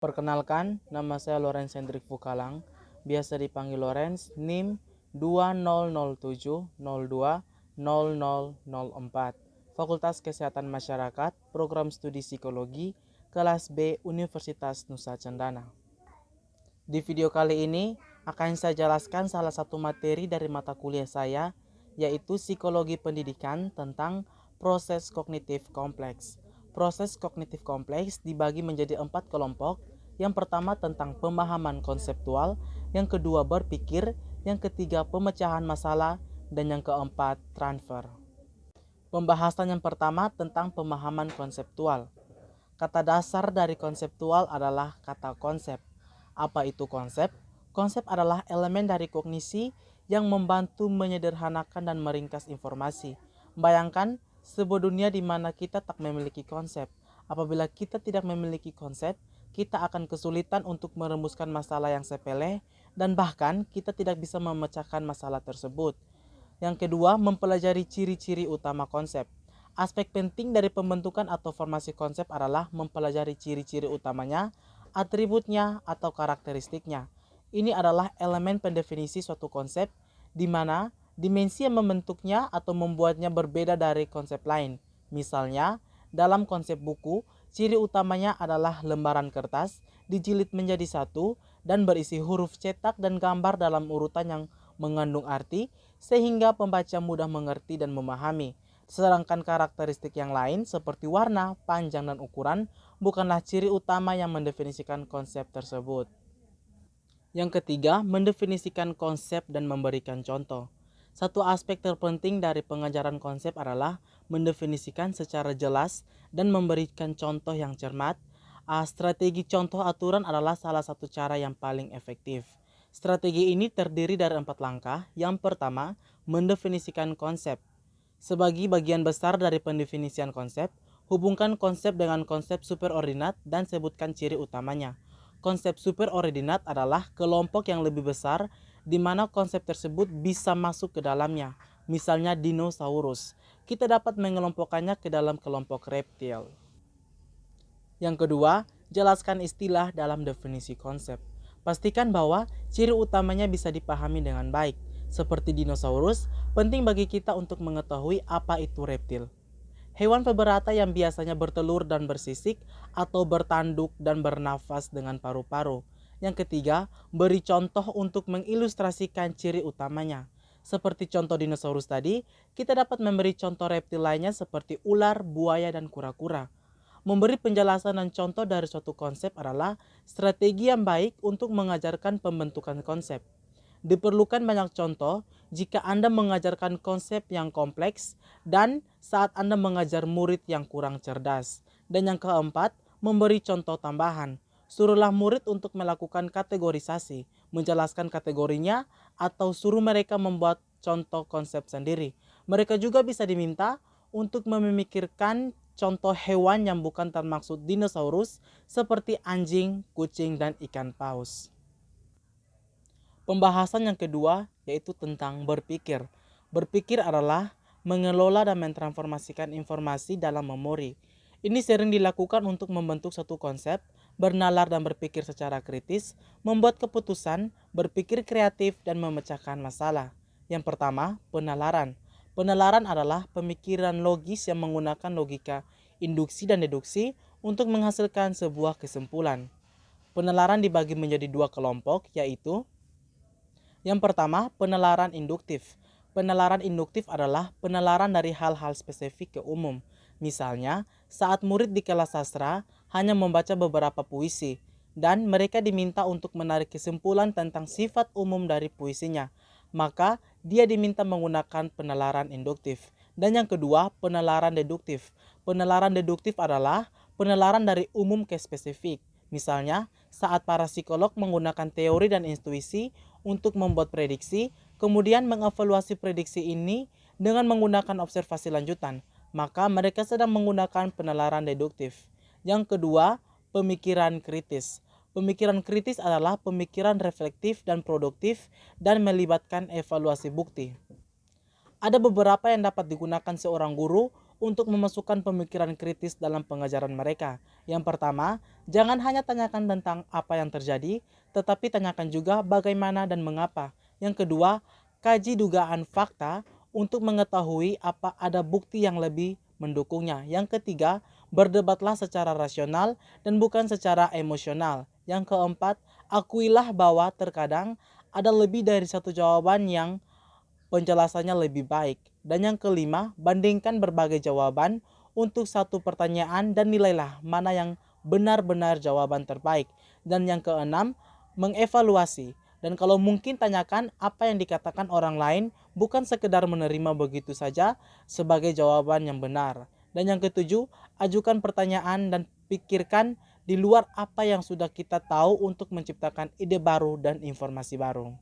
Perkenalkan, nama saya Lorenz Hendrik Fukalang, biasa dipanggil Lorenz, NIM 2007020004, Fakultas Kesehatan Masyarakat, Program Studi Psikologi, kelas B, Universitas Nusa Cendana. Di video kali ini akan saya jelaskan salah satu materi dari mata kuliah saya, yaitu Psikologi Pendidikan tentang proses kognitif kompleks. Proses kognitif kompleks dibagi menjadi 4 kelompok. Yang pertama tentang pemahaman konseptual, yang kedua berpikir, yang ketiga pemecahan masalah, dan yang keempat transfer. Pembahasan yang pertama tentang pemahaman konseptual. Kata dasar dari konseptual adalah kata konsep. Apa itu konsep? Konsep adalah elemen dari kognisi yang membantu menyederhanakan dan meringkas informasi. Bayangkan sebuah dunia di mana kita tak memiliki konsep. Apabila kita tidak memiliki konsep, kita akan kesulitan untuk merumuskan masalah yang sepele dan bahkan kita tidak bisa memecahkan masalah tersebut. Yang kedua, mempelajari ciri-ciri utama konsep. Aspek penting dari pembentukan atau formasi konsep adalah mempelajari ciri-ciri utamanya, atributnya, atau karakteristiknya. Ini adalah elemen pendefinisi suatu konsep, di mana dimensi yang membentuknya atau membuatnya berbeda dari konsep lain. Misalnya, dalam konsep buku, ciri utamanya adalah lembaran kertas, dijilid menjadi satu, dan berisi huruf cetak dan gambar dalam urutan yang mengandung arti, sehingga pembaca mudah mengerti dan memahami. Sedangkan karakteristik yang lain seperti warna, panjang, dan ukuran bukanlah ciri utama yang mendefinisikan konsep tersebut. Yang ketiga, mendefinisikan konsep dan memberikan contoh. Satu aspek terpenting dari pengajaran konsep adalah mendefinisikan secara jelas dan memberikan contoh yang cermat. Strategi contoh aturan adalah salah satu cara yang paling efektif. Strategi ini terdiri dari 4 langkah. Yang pertama, mendefinisikan konsep. Sebagai bagian besar dari pendefinisian konsep, hubungkan konsep dengan konsep superordinat dan sebutkan ciri utamanya. Konsep superordinat adalah kelompok yang lebih besar di mana konsep tersebut bisa masuk ke dalamnya. Misalnya dinosaurus. Kita dapat mengelompokkannya ke dalam kelompok reptil. Yang kedua, jelaskan istilah dalam definisi konsep. Pastikan bahwa ciri utamanya bisa dipahami dengan baik. Seperti dinosaurus, penting bagi kita untuk mengetahui apa itu reptil. Hewan pemerata yang biasanya bertelur dan bersisik atau bertanduk dan bernafas dengan paru-paru. Yang ketiga, beri contoh untuk mengilustrasikan ciri utamanya. Seperti contoh dinosaurus tadi, kita dapat memberi contoh reptil lainnya seperti ular, buaya, dan kura-kura. Memberi penjelasan dan contoh dari suatu konsep adalah strategi yang baik untuk mengajarkan pembentukan konsep. Diperlukan banyak contoh jika Anda mengajarkan konsep yang kompleks dan saat Anda mengajar murid yang kurang cerdas. Dan yang keempat, memberi contoh tambahan. Suruhlah murid untuk melakukan kategorisasi, menjelaskan kategorinya, atau suruh mereka membuat contoh konsep sendiri. Mereka juga bisa diminta untuk memikirkan contoh hewan yang bukan termaksud dinosaurus seperti anjing, kucing, dan ikan paus. Pembahasan yang kedua yaitu tentang berpikir. Berpikir adalah mengelola dan mentransformasikan informasi dalam memori. Ini sering dilakukan untuk membentuk satu konsep, bernalar dan berpikir secara kritis, membuat keputusan, berpikir kreatif, dan memecahkan masalah. Yang pertama, penalaran. Penalaran adalah pemikiran logis yang menggunakan logika induksi dan deduksi untuk menghasilkan sebuah kesimpulan. Penalaran dibagi menjadi 2 kelompok, yaitu yang pertama, penalaran induktif. Penalaran induktif adalah penalaran dari hal-hal spesifik ke umum. Misalnya, saat murid di kelas sastra hanya membaca beberapa puisi, dan mereka diminta untuk menarik kesimpulan tentang sifat umum dari puisinya, maka dia diminta menggunakan penalaran induktif. Dan yang kedua, penalaran deduktif. Penalaran deduktif adalah penalaran dari umum ke spesifik. Misalnya, saat para psikolog menggunakan teori dan intuisi untuk membuat prediksi, kemudian mengevaluasi prediksi ini dengan menggunakan observasi lanjutan, maka mereka sedang menggunakan penalaran deduktif. Yang kedua, pemikiran kritis. Pemikiran kritis adalah pemikiran reflektif dan produktif dan melibatkan evaluasi bukti. Ada beberapa yang dapat digunakan seorang guru untuk memasukkan pemikiran kritis dalam pengajaran mereka. Yang pertama, jangan hanya tanyakan tentang apa yang terjadi, tetapi tanyakan juga bagaimana dan mengapa. Yang kedua, kaji dugaan fakta untuk mengetahui apa ada bukti yang lebih mendukungnya. Yang ketiga, berdebatlah secara rasional dan bukan secara emosional. Yang keempat, akuilah bahwa terkadang ada lebih dari satu jawaban yang penjelasannya lebih baik. Dan yang kelima, bandingkan berbagai jawaban untuk satu pertanyaan dan nilailah mana yang benar-benar jawaban terbaik. Dan yang keenam, mengevaluasi. Dan kalau mungkin tanyakan apa yang dikatakan orang lain, bukan sekedar menerima begitu saja sebagai jawaban yang benar. Dan yang ketujuh, ajukan pertanyaan dan pikirkan di luar apa yang sudah kita tahu untuk menciptakan ide baru dan informasi baru.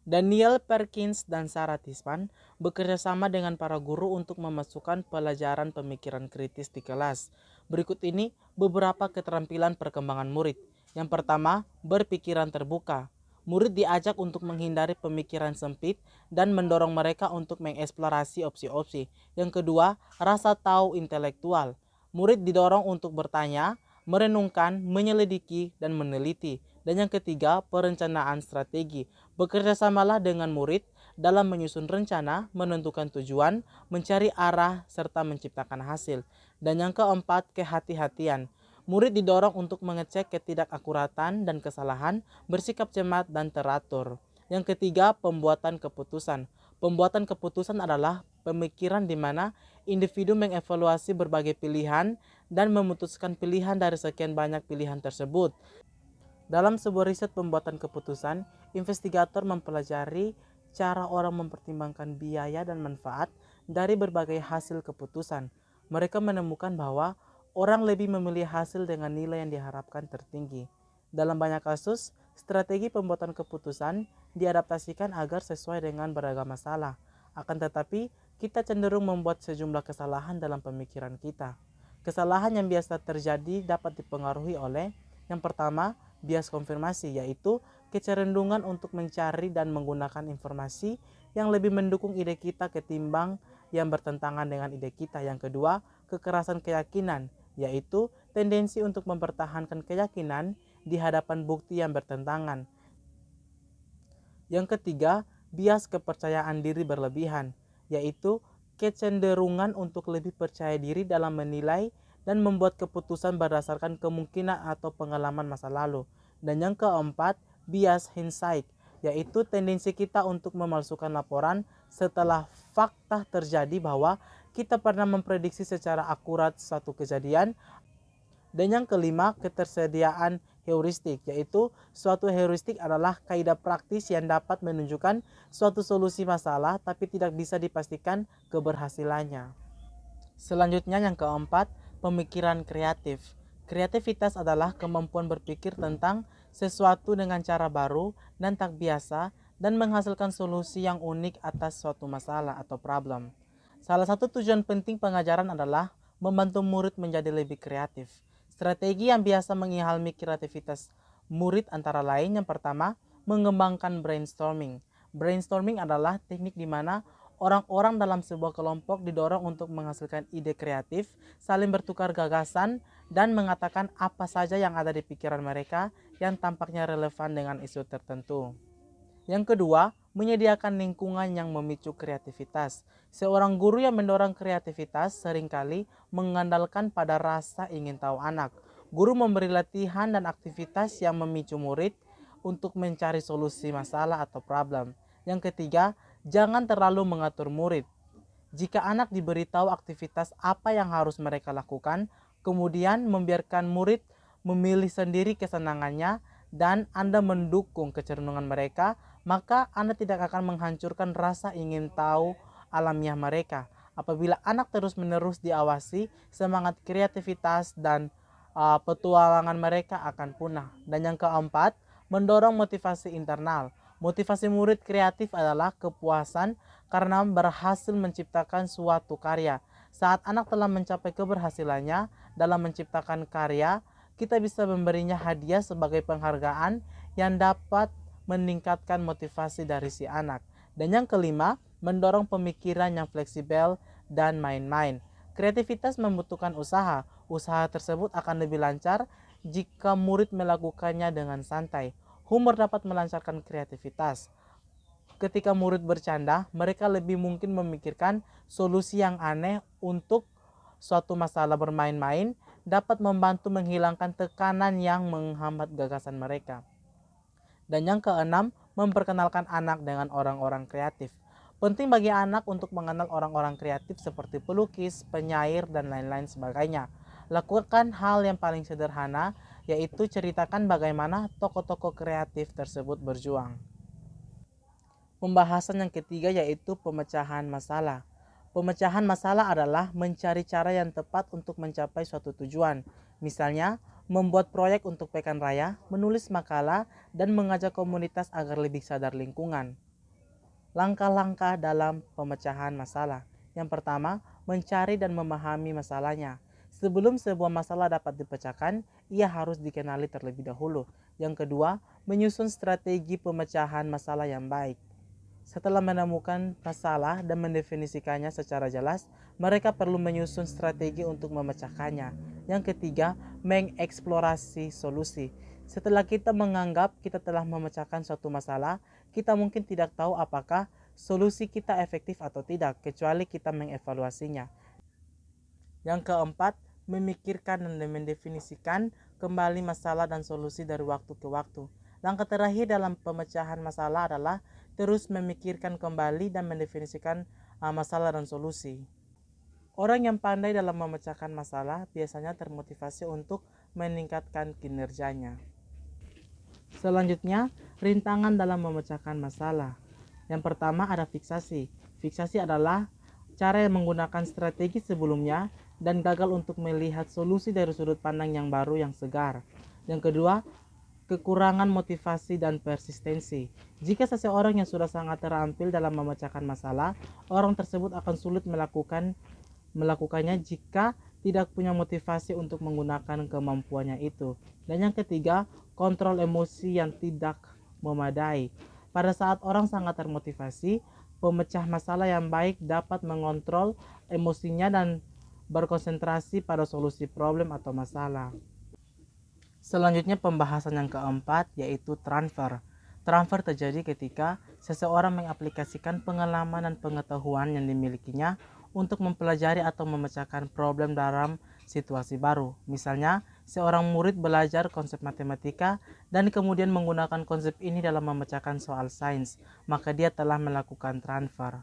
Daniel Perkins dan Sarah Tisman bekerja sama dengan para guru untuk memasukkan pelajaran pemikiran kritis di kelas. Berikut ini beberapa keterampilan perkembangan murid. Yang pertama, berpikiran terbuka. Murid diajak untuk menghindari pemikiran sempit dan mendorong mereka untuk mengeksplorasi opsi-opsi. Yang kedua, rasa tahu intelektual. Murid didorong untuk bertanya, merenungkan, menyelidiki, dan meneliti. Dan yang ketiga, perencanaan strategi. Bekerjasamalah dengan murid dalam menyusun rencana, menentukan tujuan, mencari arah, serta menciptakan hasil. Dan yang keempat, kehati-hatian. Murid didorong untuk mengecek ketidakakuratan dan kesalahan, bersikap cermat dan teratur. Yang ketiga, pembuatan keputusan. Pembuatan keputusan adalah pemikiran di mana individu mengevaluasi berbagai pilihan dan memutuskan pilihan dari sekian banyak pilihan tersebut. Dalam sebuah riset pembuatan keputusan, investigator mempelajari cara orang mempertimbangkan biaya dan manfaat dari berbagai hasil keputusan. Mereka menemukan bahwa orang lebih memilih hasil dengan nilai yang diharapkan tertinggi. Dalam banyak kasus, strategi pembuatan keputusan diadaptasikan agar sesuai dengan beragam masalah. Akan tetapi, kita cenderung membuat sejumlah kesalahan dalam pemikiran kita. Kesalahan yang biasa terjadi dapat dipengaruhi oleh yang pertama, bias konfirmasi, yaitu kecenderungan untuk mencari dan menggunakan informasi yang lebih mendukung ide kita ketimbang yang bertentangan dengan ide kita. Yang kedua, kekerasan keyakinan, yaitu tendensi untuk mempertahankan keyakinan di hadapan bukti yang bertentangan. Yang ketiga, bias kepercayaan diri berlebihan, yaitu kecenderungan untuk lebih percaya diri dalam menilai dan membuat keputusan berdasarkan kemungkinan atau pengalaman masa lalu. Dan yang keempat, bias hindsight, yaitu tendensi kita untuk memalsukan laporan setelah fakta terjadi bahwa kita pernah memprediksi secara akurat suatu kejadian. Dan yang kelima, ketersediaan heuristik, yaitu suatu heuristik adalah kaidah praktis yang dapat menunjukkan suatu solusi masalah tapi tidak bisa dipastikan keberhasilannya. Selanjutnya yang keempat, pemikiran kreatif. Kreativitas adalah kemampuan berpikir tentang sesuatu dengan cara baru dan tak biasa dan menghasilkan solusi yang unik atas suatu masalah atau problem. Salah satu tujuan penting pengajaran adalah membantu murid menjadi lebih kreatif. Strategi yang biasa mengilhami kreativitas murid antara lain yang pertama, mengembangkan brainstorming. Brainstorming adalah teknik di mana orang-orang dalam sebuah kelompok didorong untuk menghasilkan ide kreatif, saling bertukar gagasan, dan mengatakan apa saja yang ada di pikiran mereka yang tampaknya relevan dengan isu tertentu. Yang kedua, menyediakan lingkungan yang memicu kreativitas. Seorang guru yang mendorong kreativitas seringkali mengandalkan pada rasa ingin tahu anak. Guru memberi latihan dan aktivitas yang memicu murid untuk mencari solusi masalah atau problem. Yang ketiga, jangan terlalu mengatur murid. Jika anak diberitahu aktivitas apa yang harus mereka lakukan, kemudian membiarkan murid memilih sendiri kesenangannya dan Anda mendukung kecenderungan mereka, maka Anda tidak akan menghancurkan rasa ingin tahu alamiah mereka. Apabila anak terus-menerus diawasi, semangat kreativitas dan petualangan mereka akan punah. Dan yang keempat, mendorong motivasi internal. Motivasi murid kreatif adalah kepuasan karena berhasil menciptakan suatu karya. Saat anak telah mencapai keberhasilannya dalam menciptakan karya, kita bisa memberinya hadiah sebagai penghargaan yang dapat meningkatkan motivasi dari si anak. Dan yang kelima, mendorong pemikiran yang fleksibel dan main-main. Kreativitas membutuhkan usaha. Usaha tersebut akan lebih lancar jika murid melakukannya dengan santai. Humor dapat melancarkan kreativitas. Ketika murid bercanda, mereka lebih mungkin memikirkan solusi yang aneh untuk suatu masalah. Bermain-main dapat membantu menghilangkan tekanan yang menghambat gagasan mereka. Dan yang keenam, memperkenalkan anak dengan orang-orang kreatif. Penting bagi anak untuk mengenal orang-orang kreatif seperti pelukis, penyair, dan lain-lain sebagainya. Lakukan hal yang paling sederhana, yaitu ceritakan bagaimana tokoh-tokoh kreatif tersebut berjuang. Pembahasan yang ketiga yaitu pemecahan masalah. Pemecahan masalah adalah mencari cara yang tepat untuk mencapai suatu tujuan. Misalnya, membuat proyek untuk pekan raya, menulis makalah, dan mengajak komunitas agar lebih sadar lingkungan. Langkah-langkah dalam pemecahan masalah. Yang pertama, mencari dan memahami masalahnya. Sebelum sebuah masalah dapat dipecahkan, ia harus dikenali terlebih dahulu. Yang kedua, menyusun strategi pemecahan masalah yang baik. Setelah menemukan masalah dan mendefinisikannya secara jelas, mereka perlu menyusun strategi untuk memecahkannya. Yang ketiga, mengeksplorasi solusi. Setelah kita menganggap kita telah memecahkan suatu masalah, kita mungkin tidak tahu apakah solusi kita efektif atau tidak, kecuali kita mengevaluasinya. Yang keempat, memikirkan dan mendefinisikan kembali masalah dan solusi dari waktu ke waktu. Langkah terakhir dalam pemecahan masalah adalah terus memikirkan kembali dan mendefinisikan masalah dan solusi. Orang yang pandai dalam memecahkan masalah biasanya termotivasi untuk meningkatkan kinerjanya. Selanjutnya, rintangan dalam memecahkan masalah. Yang pertama ada fiksasi. Fiksasi adalah cara yang menggunakan strategi sebelumnya dan gagal untuk melihat solusi dari sudut pandang yang baru yang segar. Yang kedua, kekurangan motivasi dan persistensi. Jika seseorang yang sudah sangat terampil dalam memecahkan masalah, orang tersebut akan sulit melakukannya jika tidak punya motivasi untuk menggunakan kemampuannya itu. Dan yang ketiga, kontrol emosi yang tidak memadai. Pada saat orang sangat termotivasi, pemecah masalah yang baik dapat mengontrol emosinya dan berkonsentrasi pada solusi problem atau masalah. Selanjutnya pembahasan yang keempat yaitu transfer. Transfer terjadi ketika seseorang mengaplikasikan pengalaman dan pengetahuan yang dimilikinya untuk mempelajari atau memecahkan problem dalam situasi baru. Misalnya, seorang murid belajar konsep matematika dan kemudian menggunakan konsep ini dalam memecahkan soal sains, maka dia telah melakukan transfer.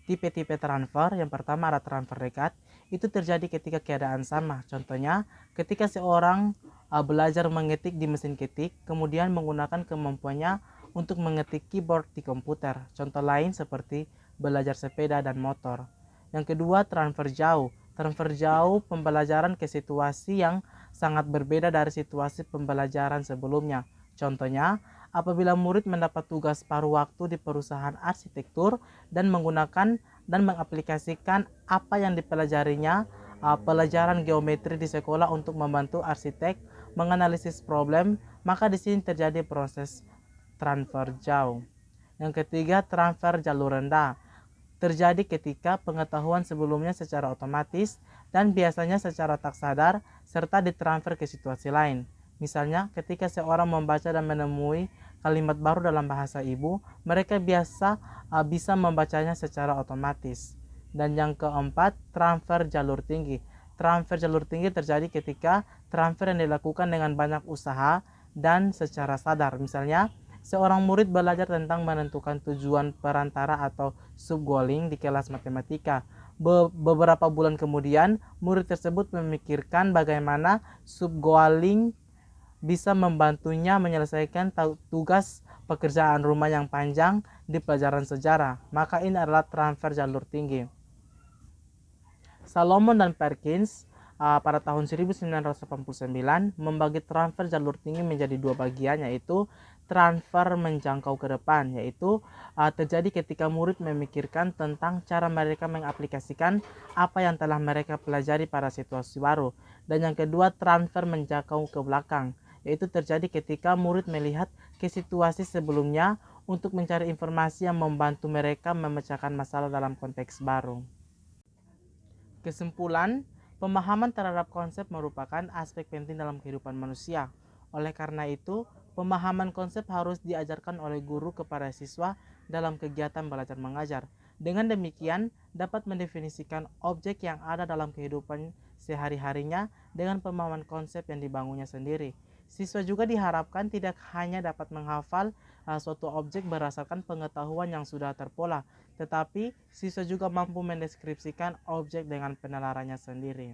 Tipe-tipe transfer, yang pertama ada transfer dekat, itu terjadi ketika keadaan sama. Contohnya, ketika seorang belajar mengetik di mesin ketik, kemudian menggunakan kemampuannya untuk mengetik keyboard di komputer. Contoh lain seperti belajar sepeda dan motor. Yang kedua, transfer jauh. Transfer jauh pembelajaran ke situasi yang sangat berbeda dari situasi pembelajaran sebelumnya. Contohnya, apabila murid mendapat tugas paruh waktu di perusahaan arsitektur dan menggunakan dan mengaplikasikan apa yang dipelajarinya, pelajaran geometri di sekolah untuk membantu arsitek menganalisis problem, maka di sini terjadi proses transfer jauh. Yang ketiga, transfer jalur rendah. Terjadi ketika pengetahuan sebelumnya secara otomatis dan biasanya secara tak sadar serta ditransfer ke situasi lain. Misalnya, ketika seorang membaca dan menemui kalimat baru dalam bahasa ibu, mereka bisa membacanya secara otomatis. Dan yang keempat, transfer jalur tinggi. Transfer jalur tinggi terjadi ketika transfer yang dilakukan dengan banyak usaha dan secara sadar. Misalnya, seorang murid belajar tentang menentukan tujuan perantara atau subgoaling di kelas matematika. Beberapa bulan kemudian, murid tersebut memikirkan bagaimana subgoaling bisa membantunya menyelesaikan tugas pekerjaan rumah yang panjang di pelajaran sejarah. Maka ini adalah transfer jalur tinggi. Salomon dan Perkins pada tahun 1989 membagi transfer jalur tinggi menjadi dua bagian, yaitu transfer menjangkau ke depan, yaitu terjadi ketika murid memikirkan tentang cara mereka mengaplikasikan apa yang telah mereka pelajari pada situasi baru. Dan yang kedua, transfer menjangkau ke belakang, yaitu terjadi ketika murid melihat ke situasi sebelumnya untuk mencari informasi yang membantu mereka memecahkan masalah dalam konteks baru. Kesimpulan, pemahaman terhadap konsep merupakan aspek penting dalam kehidupan manusia. Oleh karena itu, pemahaman konsep harus diajarkan oleh guru kepada siswa dalam kegiatan belajar mengajar. Dengan demikian, dapat mendefinisikan objek yang ada dalam kehidupan sehari-harinya dengan pemahaman konsep yang dibangunnya sendiri. Siswa juga diharapkan tidak hanya dapat menghafal suatu objek berdasarkan pengetahuan yang sudah terpola, tetapi siswa juga mampu mendeskripsikan objek dengan penalarannya sendiri.